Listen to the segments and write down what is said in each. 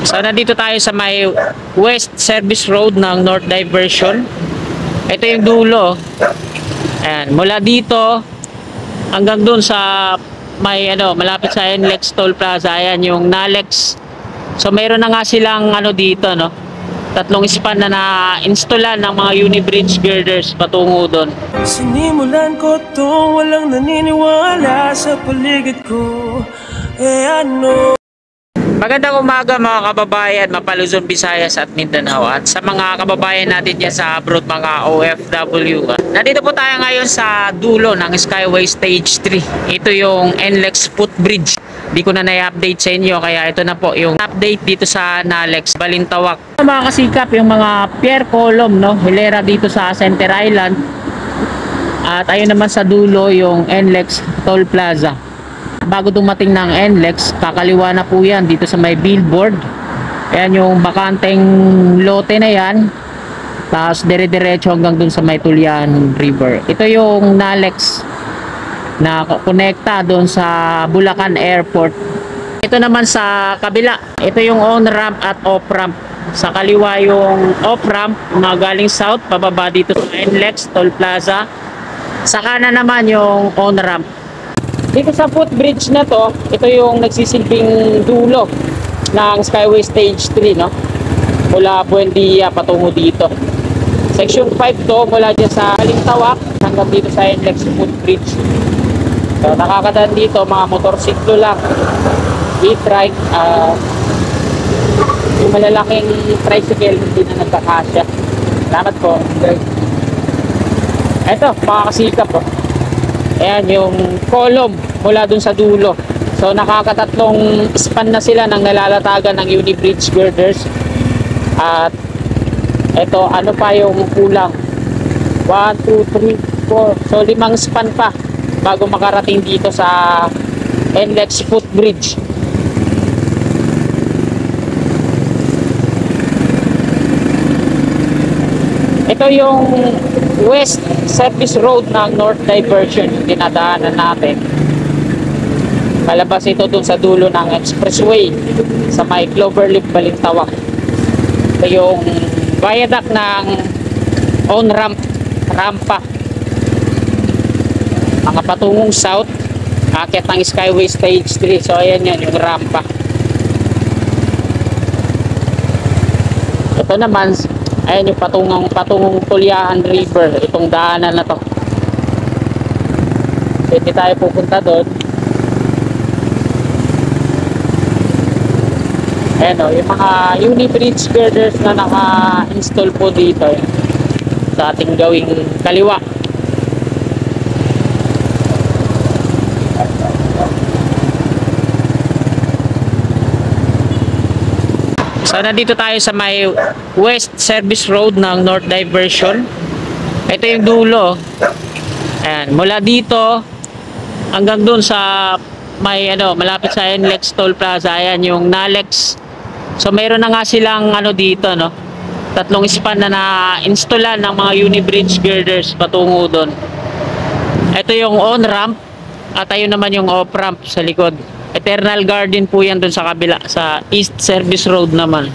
So nandito tayo sa may West Service Road ng North Diversion. Ito yung dulo. Ayan, mula dito hanggang dun sa may malapit sa NLEX Toll Plaza. Ayan yung NALEX. So mayroon na nga silang dito, no? Tatlong span na na-installan ng mga Unibridge girders patungo doon. Sinimulan ko to, walang naniniwala sa paligid ko. Magandang umaga mga kababayan, Mapaluzon, Visayas at Mindanao, at sa mga kababayan natin dyan sa abroad, mga OFW. Nandito po tayo ngayon sa dulo ng Skyway Stage 3. Ito yung NLEX footbridge. Di ko na na-update sa inyo, kaya ito na po yung update dito sa NALEX Balintawak. Mga kasikap, yung mga pier column, no? Hilera dito sa Center Island. At ayun naman sa dulo yung NLEX Toll Plaza. Bago dumating ng NLEX, kakaliwa na po yan dito sa may billboard. Ayan yung bakanteng lote na yan. Tapos dire-diretso hanggang dun sa may Tulian River. Ito yung NALEX na konekta doon sa Bulacan Airport. Ito naman sa kabila, ito yung on-ramp at off-ramp. Sa kaliwa yung off-ramp na galing south, pababa dito sa NLEX Toll Plaza. Sa kanan naman yung on-ramp. Dito sa footbridge na to, ito yung nagsisilbing dulo ng Skyway Stage 3, no? Mula Buendia patungo dito. Section 5 to, mula dyan sa Balintawak hanggang dito sa NLEX footbridge. So, nakakadaan dito mga motorsiklo lang, e-trike, yung malalaking tricycle hindi na nagkakasya. Salamat po. Eto, mga kasikap po. Ayan yung column mula dun sa dulo. So nakakatatlong span na sila ng nalalatagan ng Unibridge girders. At eto, ano pa yung kulang? 1, 2, 3, 4. So 5 span pa bago makarating dito sa NLEX footbridge. Ito yung West Service Road ng North Diversion, yung dinadaanan natin. Palabas ito dun sa dulo ng expressway sa may Cloverleaf Balintawak. Ito yung viaduct ng on-ramp, rampa. Mga patungong south, akit ng Skyway Stage 3. So ayan yan, yung rampa. Ito naman, ayan yung patungong Tulian River, itong daanan na to. So, hindi tayo pupunta doon. Ayan o, yung mga Unibridge girders na naka-install po dito sa ating gawing kaliwa. So nandito tayo sa may West Service Road ng North Diversion. Ito yung dulo. Ayan, mula dito hanggang dun sa may malapit sa NLEX Toll Plaza. Ayan yung NALEX. So mayroon na nga silang dito, no? Tatlong span na na-installan ng mga Unibridge girders patungo doon. Ito yung on-ramp at ayun naman yung off-ramp sa likod. Eternal Garden po yan dun sa kabila, sa East Service Road naman.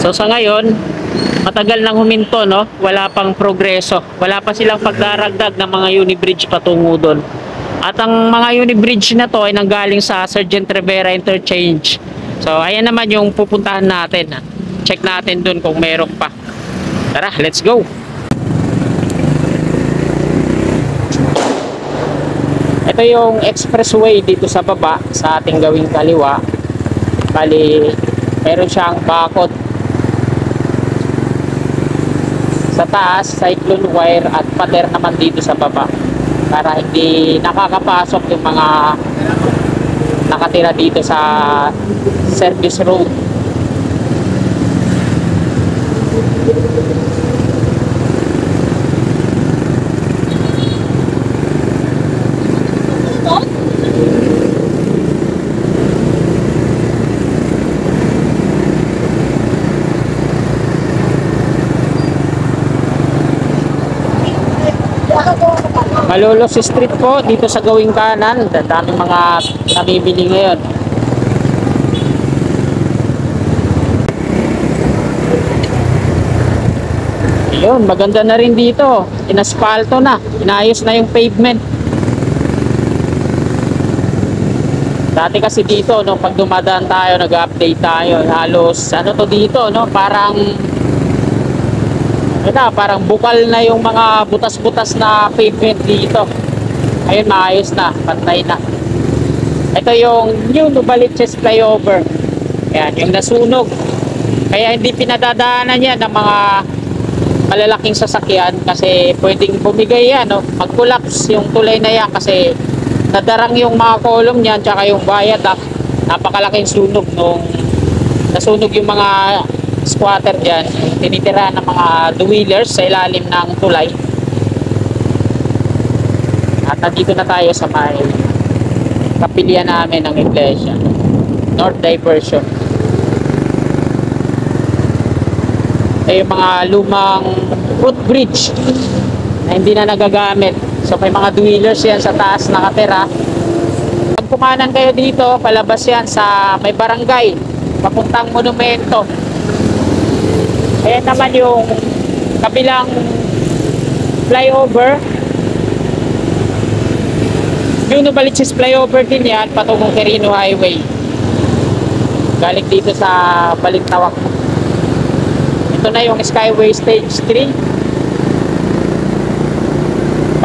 So sa ngayon, matagal nang huminto, no? Wala pang progreso. Wala pa silang pagdaragdag ng mga Unibridge patungo doon. At ang mga Unibridge na to ay nanggaling sa Sergeant Rivera Interchange. So ayan naman yung pupuntahan natin. Check natin doon kung meron pa. Tara, let's go! Ito yung expressway dito sa baba sa ating gawing kaliwa. Bali, meron siyang bakod. Sa taas, cyclone wire at pader naman dito sa baba. Para hindi nakakapasok yung mga nakatira dito sa service road. Malolos Street po dito sa gawing kanan. Daming mga nabibili ngayon. Ayun, maganda na rin dito. Inaspalto na. Inayos na yung pavement. Dati kasi dito, no, pag dumadaan tayo, nag-update tayo. Halos, ano to dito, no? Parang parang bukal na yung mga butas-butas na pavement dito. Ayun, maayos na, pantay na. Ito yung new Novaliches flyover. Ayan, yung nasunog. Kaya hindi pinadadaanan yan ng mga malalaking sasakyan kasi pwedeng bumigay yan, no? Mag-collapse yung tulay na yan kasi nadarang yung mga column niyan tsaka yung viaduct. Napakalaking sunog nung nasunog yung mga squatter dyan, tinitirahan ng mga two-wheelers sa ilalim ng tulay. At nandito na tayo sa may kapilya namin ng iglesia, North Diversion. Ay yung mga lumang footbridge na hindi na nagagamit. So may mga two-wheelers yan sa taas nakatira. Pag kumanan kayo dito, palabas yan sa may barangay, papuntang monumento. Ayan naman yung kabilang flyover. Yung Novaliches flyover din yan, patungong Quirino Highway. Galing dito sa Balintawak. Ito na yung Skyway Stage 3.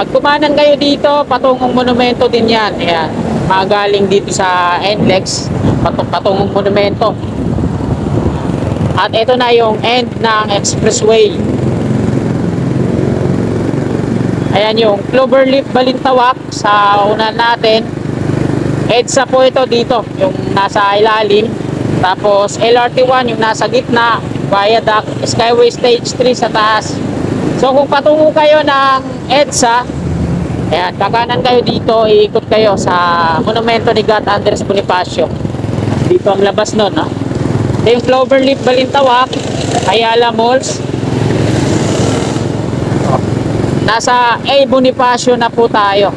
Pag kumanan kayo dito, patungong monumento din yan. Ayan, magaling dito sa NLEX, patungong monumento. At ito na yung end ng expressway. Ayan yung Cloverleaf Balintawak sa unan natin. EDSA po ito dito, yung nasa ilalim. Tapos LRT1 yung nasa gitna. Viaduct, Skyway Stage 3 sa taas. So kung patungo kayo ng EDSA, ayan, kakanan kayo dito, iikot kayo sa monumento ni God Andres Bonifacio. Dito ang labas nun, no? Ito yung Cloverleaf Balintawak, Ayala Malls. Nasa A. Bonifacio na po tayo.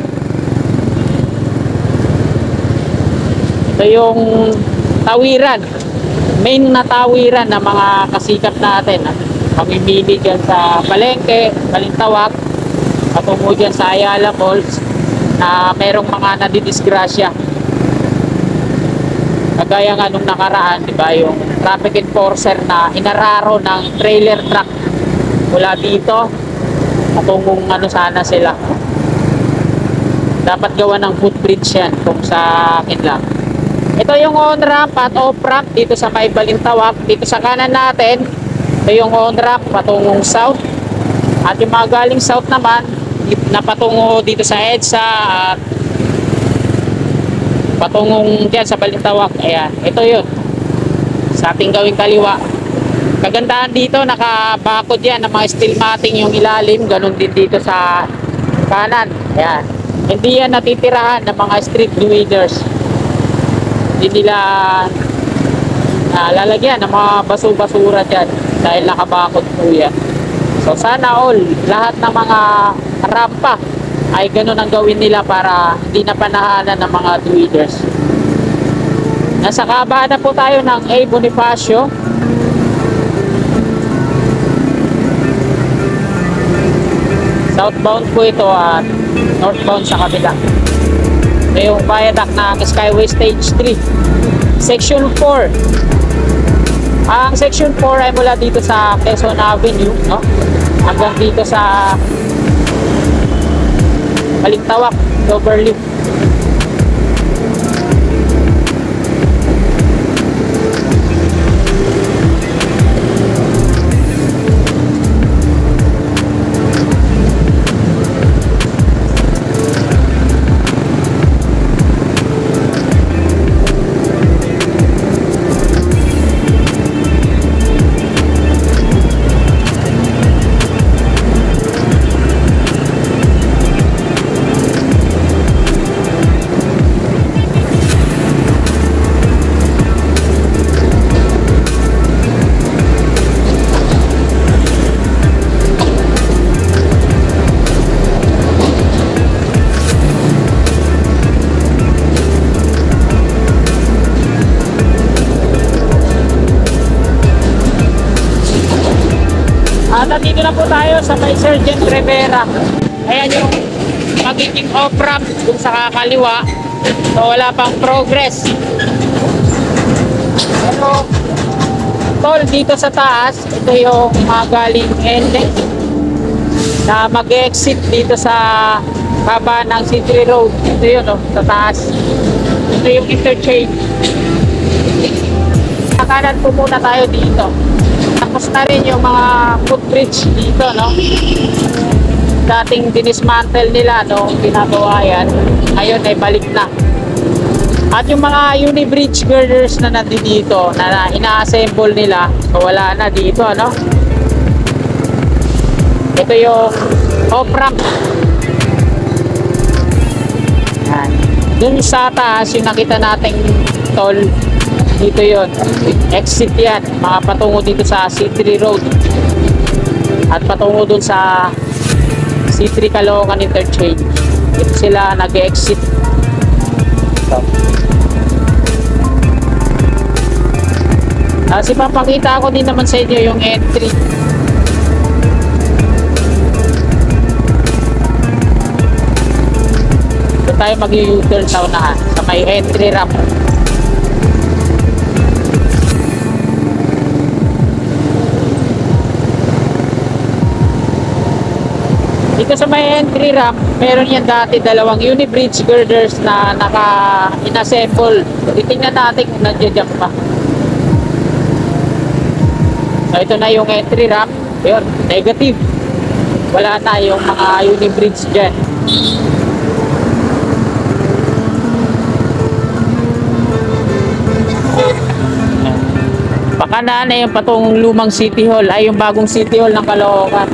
Ito yung tawiran, main na tawiran ng mga kasikap natin. Pamimili dyan sa Palengke, Balintawak, patungo dyan sa Ayala Malls na merong mga nadidisgrasya. Kagaya nga nung nakaraan, di ba, yung traffic enforcer na inararo ng trailer truck mula dito patungong ano sana sila. Dapat gawa ng footbridge yan kung sa akin lang. Ito yung on-ramp at off-ramp dito sa may Balintawak. Dito sa kanan natin, ito yung on-ramp patungong south. At yung mga galing south naman, na patungo dito sa EDSA at patungong dyan sa Balintawak. Ayan, ito yun sa ating gawing kaliwa. Kagandahan dito, nakabakod yan ng mga steel matting yung ilalim. Ganun din dito sa kanan. Ayan, hindi yan natitirahan ng mga street dwellers. Hindi nila lalagyan ng mga basura dyan dahil nakabakod po yan. So sana all, lahat ng mga rampa ay ganun ang gawin nila para hindi na panahanan ng mga dwellers. Nasa kabahan na po tayo ng A. Bonifacio. Southbound po ito at northbound sa kabila. Ito yung viaduct ng Skyway Stage 3. Section 4. Ang Section 4 ay mula dito sa Quezon Avenue, no? Hanggang dito sa Balintawak, Cloverleaf. na po tayo sa may Sergeant Rivera. Ayan yung magiging off-ramp kung sa kakaliwa. So wala pang progress. Pero tol, dito sa taas, ito yung galing ending na mag-exit dito sa baba ng City Road. Ito yun, oh, sa taas. Ito yung interchange. Sa kanan po muna tayo dito. Tapos na rin yung mga footbridge dito, no? Dating dinismantle nila, no? Ginagawa yan. Ngayon ay balik na. At yung mga unibridge girders na nandito, na ina-assemble nila, so wala na dito, no? Ito yung off-ramp. Yan. Dun sa taas, yung nakita nating toll, dito yon, exit yan, mga patungo dito sa C3 Road at patungo dun sa C3 Caloocan Interchange. Dito sila nag-exit. So, ipapakita ko din naman sa inyo yung entry. Doon tayo mag-u-turn sa unahan sa may entry ramp. Dito sa may entry ramp, meron yan dati dalawang unibridge girders na naka-inassemble. Titingnan natin kung nandiyan pa. So ito na yung entry ramp. Yun, negative. Wala na yung mga unibridge dyan. Pakanan na yung patong lumang City Hall, ay yung bagong City Hall ng Caloocan.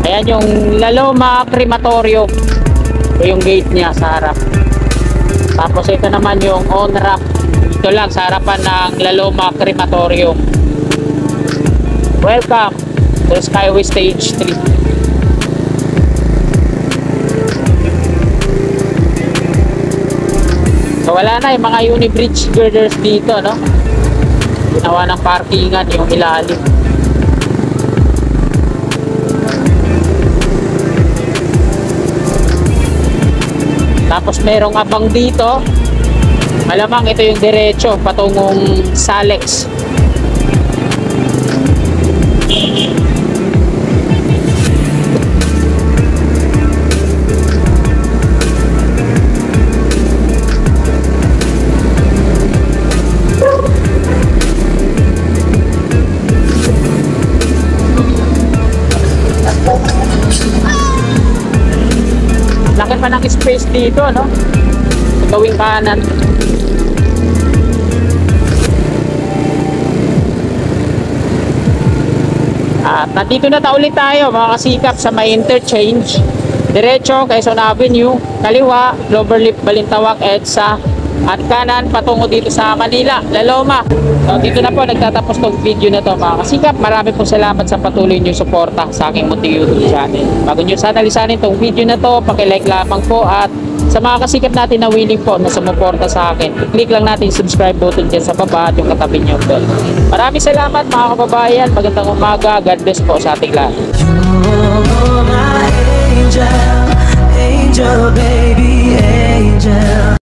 Ayan yung Laloma Crematorium. Ito yung gate niya sa harap. Tapos ito naman yung on-ramp. Ito lang sa harapan ng Laloma Crematorium. Welcome to Skyway Stage 3. So wala na yung mga unibridge girders dito, no? Ginawa ng parkingan yung ilalim. Tapos merong abang dito. Malamang ito yung diretso patungong Salex. Laki pa ng space dito, no? Gawing kanan. At nandito na ulit tayo mga kasikap sa may interchange. Diretso, Quezon Avenue, kaliwa, Cloverleaf, Balintawak, EDSA, at kanan patungo dito sa Manila, Laloma. So dito na po nagtatapos tong video na to mga kasikap. Marami pong salamat sa patuloy nyo suporta sa aking munting YouTube channel. Bago nyo sana lisanin tong video na to, pakilike lamang po, at sa mga kasikap natin na willing po na sumuporta sa akin, click lang natin yung subscribe button dyan sa baba at yung katabi nyo bell. Maraming salamat mga kababayan. Magandang umaga. God bless po sa ating lahat. You're my angel, angel baby.